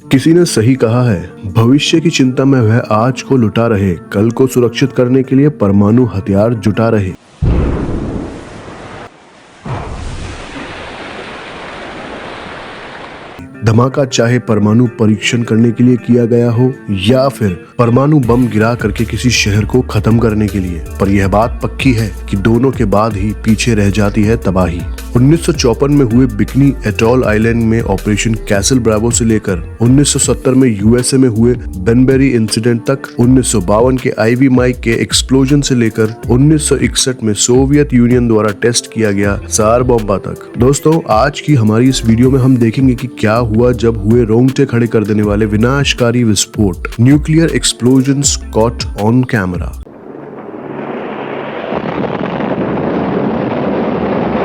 किसी ने सही कहा है, भविष्य की चिंता में वह आज को लुटा रहे, कल को सुरक्षित करने के लिए परमाणु हथियार जुटा रहे। धमाका चाहे परमाणु परीक्षण करने के लिए किया गया हो या फिर परमाणु बम गिरा करके किसी शहर को खत्म करने के लिए, पर यह बात पक्की है कि दोनों के बाद ही पीछे रह जाती है तबाही। 1954 में हुए बिकनी एटॉल आइलैंड में ऑपरेशन कैसल ब्रावो से लेकर 1970 में यूएसए में हुए बेनबेरी इंसिडेंट तक, 1952 के आईवी माइक के एक्सप्लोजन से लेकर 1961 में सोवियत यूनियन द्वारा टेस्ट किया गया सार बॉम्बा तक। दोस्तों, आज की हमारी इस वीडियो में हम देखेंगे कि क्या हुआ जब हुए रोंगटे खड़े कर देने वाले विनाशकारी विस्फोट, nuclear explosions caught on camera.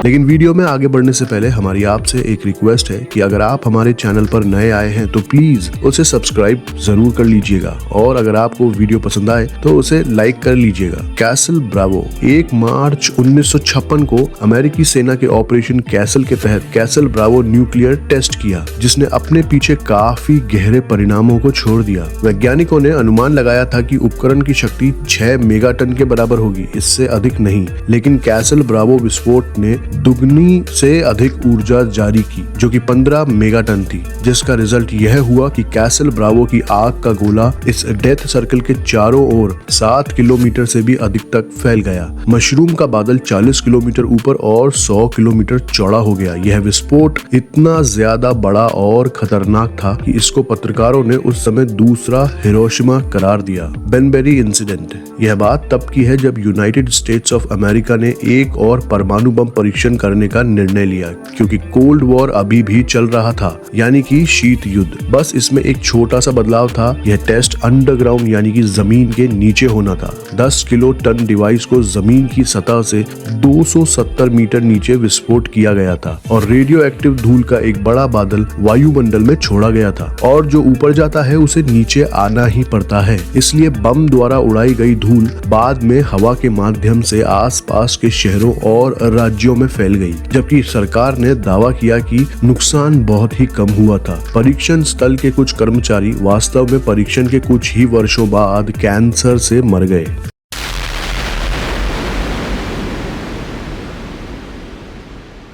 लेकिन वीडियो में आगे बढ़ने से पहले हमारी आपसे एक रिक्वेस्ट है कि अगर आप हमारे चैनल पर नए आए हैं तो प्लीज उसे सब्सक्राइब जरूर कर लीजिएगा, और अगर आपको वीडियो पसंद आए तो उसे लाइक कर लीजिएगा। कैसल ब्रावो 1 मार्च 1956 को अमेरिकी सेना के ऑपरेशन कैसल के तहत कैसल ब्रावो न्यूक्लियर टेस्ट किया, जिसने अपने पीछे काफी गहरे परिणामों को छोड़ दिया। वैज्ञानिकों ने अनुमान लगाया था कि उपकरण की शक्ति 6 मेगाटन के बराबर होगी, इससे अधिक नहीं, लेकिन कैसल ब्रावो विस्फोट ने दुगनी से अधिक ऊर्जा जारी की, जो कि 15 मेगाटन थी, जिसका रिजल्ट यह हुआ कि कैसल ब्रावो की आग का गोला इस डेथ सर्कल के चारों ओर 7 किलोमीटर से भी अधिक तक फैल गया। मशरूम का बादल 40 किलोमीटर ऊपर और 100 किलोमीटर चौड़ा हो गया। यह विस्फोट इतना ज्यादा बड़ा और खतरनाक था कि इसको पत्रकारों ने उस समय दूसरा हिरोशिमा करार दिया। बेनबेरी इंसिडेंट, यह बात तब की है जब यूनाइटेड स्टेट्स ऑफ अमेरिका ने एक और परमाणु बम परीक्षण करने का निर्णय लिया, क्योंकि कोल्ड वॉर अभी भी चल रहा था, यानी कि शीत युद्ध। बस इसमें एक छोटा सा बदलाव था, यह टेस्ट अंडरग्राउंड यानी कि जमीन के नीचे होना था। 10 किलो टन डिवाइस को जमीन की सतह से 270 मीटर नीचे विस्फोट किया गया था, और रेडियो एक्टिव धूल का एक बड़ा बादल वायुमंडल में छोड़ा गया था, और जो ऊपर जाता है उसे नीचे आना ही पड़ता है। इसलिए बम द्वारा उड़ाई गई धूल बाद में हवा के माध्यम से आसपास के शहरों और राज्यों में फैल गई, जबकि सरकार ने दावा किया कि नुकसान बहुत ही कम हुआ था। परीक्षण स्थल के कुछ कर्मचारी वास्तव में परीक्षण के कुछ ही वर्षों बाद कैंसर से मर गए।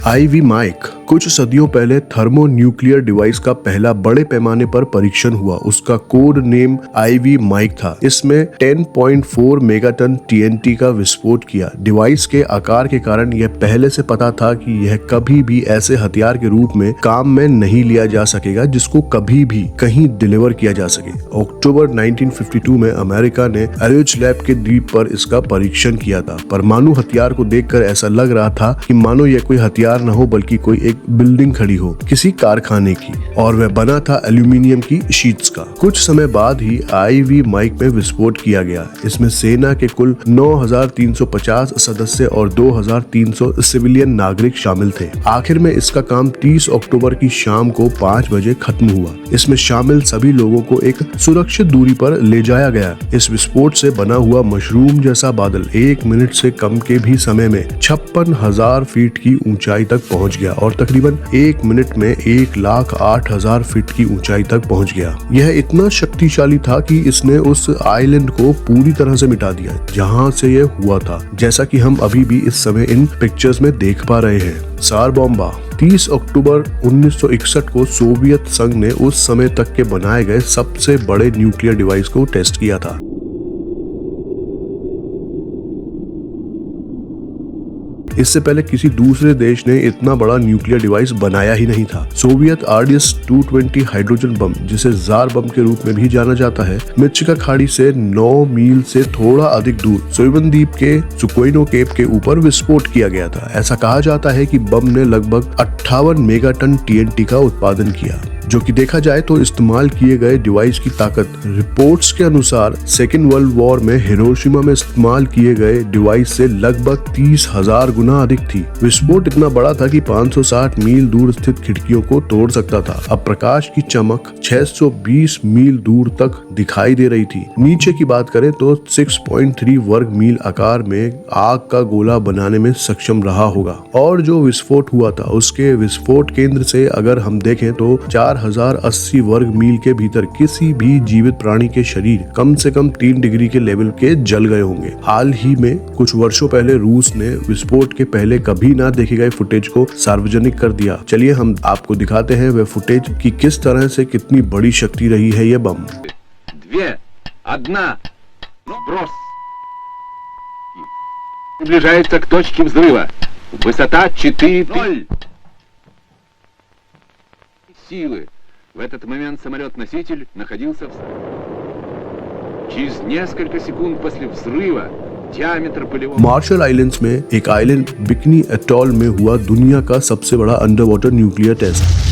आईवी माइक कुछ सदियों पहले थर्मो न्यूक्लियर डिवाइस का पहला बड़े पैमाने पर परीक्षण हुआ। उसका कोड नेम आईवी माइक था। इसमें 10.4 मेगाटन टीएनटी का विस्फोट किया। डिवाइस के आकार के कारण यह पहले से पता था कि यह कभी भी ऐसे हथियार के रूप में काम में नहीं लिया जा सकेगा जिसको कभी भी कहीं डिलीवर किया जा सके। अक्टूबर 1952 में अमेरिका ने एरिज लैब के द्वीप पर इसका परीक्षण किया था। परमाणु हथियार को देखकर ऐसा लग रहा था कि मानो यह कोई हथियार न हो बल्कि कोई एक बिल्डिंग खड़ी हो किसी कारखाने की, और वह बना था एल्यूमिनियम की शीट्स का। कुछ समय बाद ही आईवी माइक में विस्फोट किया गया। इसमें सेना के कुल 9,350 सदस्य और 2,300 सिविलियन नागरिक शामिल थे। आखिर में इसका काम 30 अक्टूबर की शाम को 5 बजे खत्म हुआ। इसमें शामिल सभी लोगों को एक सुरक्षित दूरी पर ले जाया गया। इस विस्फोट से बना हुआ मशरूम जैसा बादल 1 मिनट से कम के भी समय में 56,000 फीट की ऊंचाई तक पहुंच गया, और तकरीबन 1 मिनट में 1,08,000 फीट की ऊंचाई तक पहुंच गया। यह इतना शक्तिशाली था कि इसने उस आइलैंड को पूरी तरह से मिटा दिया जहां से यह हुआ था, जैसा कि हम अभी भी इस समय इन पिक्चर्स में देख पा रहे हैं। सार बॉम्बा 30 अक्टूबर 1961 को सोवियत संघ ने उस समय तक के बनाए गए सबसे बड़े न्यूक्लियर डिवाइस को टेस्ट किया था। इससे पहले किसी दूसरे देश ने इतना बड़ा न्यूक्लियर डिवाइस बनाया ही नहीं था। सोवियत RDS-220 हाइड्रोजन बम, जिसे जार बम के रूप में भी जाना जाता है, मिर्चिका खाड़ी से 9 मील से थोड़ा अधिक दूर सोइवन द्वीप के सुकोइनो केप के ऊपर विस्फोट किया गया था। ऐसा कहा जाता है कि बम ने लगभग 58 मेगाटन टीएनटी का उत्पादन किया, जो कि देखा जाए तो इस्तेमाल किए गए डिवाइस की ताकत रिपोर्ट्स के अनुसार सेकेंड वर्ल्ड वॉर में हिरोशिमा में इस्तेमाल किए गए डिवाइस से लगभग 30,000 गुना अधिक थी। विस्फोट इतना बड़ा था कि 560 मील दूर स्थित खिड़कियों को तोड़ सकता था। अब प्रकाश की चमक 620 मील दूर तक दिखाई दे रही थी। नीचे की बात करें तो 6.3 वर्ग मील आकार में आग का गोला बनाने में सक्षम रहा होगा। और जो विस्फोट हुआ था उसके विस्फोट केंद्र से अगर हम देखें तो 4 4080 वर्ग मील के भीतर किसी भी जीवित प्राणी के शरीर कम से कम 3 डिग्री के लेवल के जल गए होंगे। हाल ही में कुछ वर्षों पहले रूस ने विस्फोट के पहले कभी ना देखे गए फुटेज को सार्वजनिक कर दिया। चलिए हम आपको दिखाते हैं वह फुटेज कि किस तरह से कितनी बड़ी शक्ति रही है ये बम। 2, 1, сброс. Приближается к точке взрыва. Высота 4,0. Силы. В этот момент самолет-носитель находился Через несколько секунд после взрыва диаметр полевого... मार्शल आइलैंड्स में एक आइलैंड बिकनी एटॉल में हुआ दुनिया का सबसे बड़ा अंडर वाटर न्यूक्लियर टेस्ट,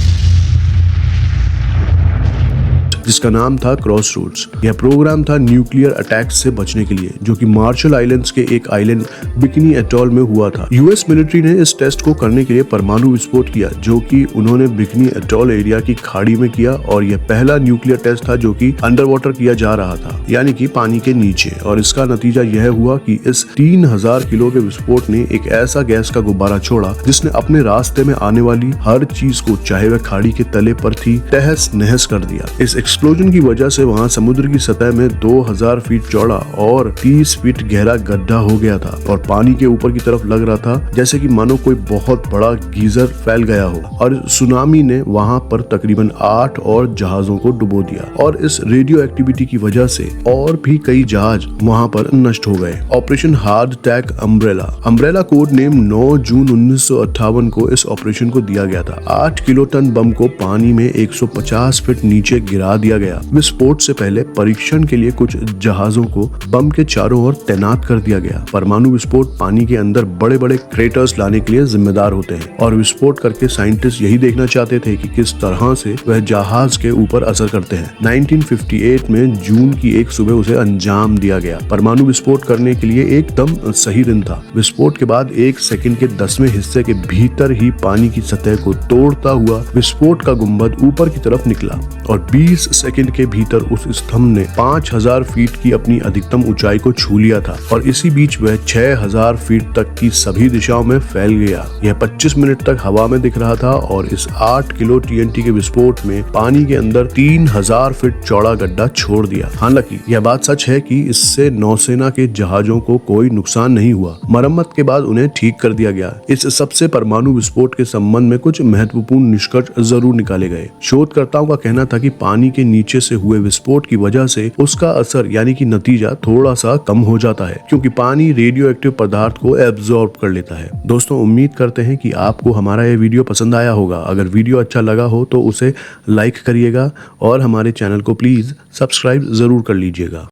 जिसका नाम था क्रॉसरोड्स। यह प्रोग्राम था न्यूक्लियर अटैक से बचने के लिए, जो कि मार्शल आइलैंड्स के एक आइलैंड बिकनी एटॉल में हुआ था। यूएस मिलिट्री ने इस टेस्ट को करने के लिए परमाणु विस्फोट किया, जो कि उन्होंने बिकनी एटॉल एरिया की खाड़ी में किया, और यह पहला न्यूक्लियर टेस्ट था जो कि अंडर वाटर किया जा रहा था, यानी कि पानी के नीचे। और इसका नतीजा यह हुआ कि इस 3000 किलो के विस्फोट ने एक ऐसा गैस का गुब्बारा छोड़ा जिसने अपने रास्ते में आने वाली हर चीज को, चाहे वह खाड़ी के तले पर थी, तहस नहस कर दिया। इस एक्सप्लोजन की वजह से वहां समुद्र की सतह में 2000 फीट चौड़ा और 30 फीट गहरा गड्ढा हो गया था, और पानी के ऊपर की तरफ लग रहा था जैसे कि मानो कोई बहुत बड़ा गीजर फैल गया हो। और सुनामी ने वहां पर तकरीबन 8 और जहाजों को डुबो दिया, और इस रेडियो एक्टिविटी की वजह से और भी कई जहाज वहां पर नष्ट हो गए। ऑपरेशन हार्ड टैक अम्ब्रेला कोड नेम 9 जून 1958 को इस ऑपरेशन को दिया गया था। 8 किलो टन बम को पानी में 150 फीट नीचे गिरा दिया गया। विस्फोट से पहले परीक्षण के लिए कुछ जहाजों को बम के चारों ओर तैनात कर दिया गया। परमाणु विस्फोट पानी के अंदर बड़े बड़े क्रेटर्स लाने के लिए जिम्मेदार होते हैं, और विस्फोट करके साइंटिस्ट यही देखना चाहते थे कि किस तरह से वह जहाज के ऊपर असर करते हैं। 1958 में जून की एक सुबह उसे अंजाम दिया गया। परमाणु विस्फोट करने के लिए एकदम सही दिन था। विस्फोट के बाद 1 सेकंड के 10वें हिस्से के भीतर ही पानी की सतह को तोड़ता हुआ विस्फोट का गुंबद ऊपर की तरफ निकला, और 20 सेकंड के भीतर उस स्तंभ ने 5000 फीट की अपनी अधिकतम ऊंचाई को छू लिया था, और इसी बीच वह 6000 फीट तक की सभी दिशाओं में फैल गया। यह 25 मिनट तक हवा में दिख रहा था, और इस 8 किलो TNT के विस्फोट में पानी के अंदर 3000 फीट चौड़ा गड्ढा छोड़ दिया। हालांकि यह बात सच है कि इससे नौसेना के जहाजों को कोई नुकसान नहीं हुआ। मरम्मत के बाद उन्हें ठीक कर दिया गया। इस सबसे परमाणु विस्फोट के संबंध में कुछ महत्वपूर्ण निष्कर्ष जरूर निकाले गए। शोधकर्ताओं का कहना था कि पानी के नीचे से हुए विस्फोट की वजह से उसका असर यानी कि नतीजा थोड़ा सा कम हो जाता है, क्योंकि पानी रेडियो एक्टिव पदार्थ को एब्जॉर्ब कर लेता है। दोस्तों, उम्मीद करते हैं कि आपको हमारा ये वीडियो पसंद आया होगा। अगर वीडियो अच्छा लगा हो तो उसे लाइक करिएगा, और हमारे चैनल को प्लीज सब्सक्राइब जरूर कर लीजिएगा।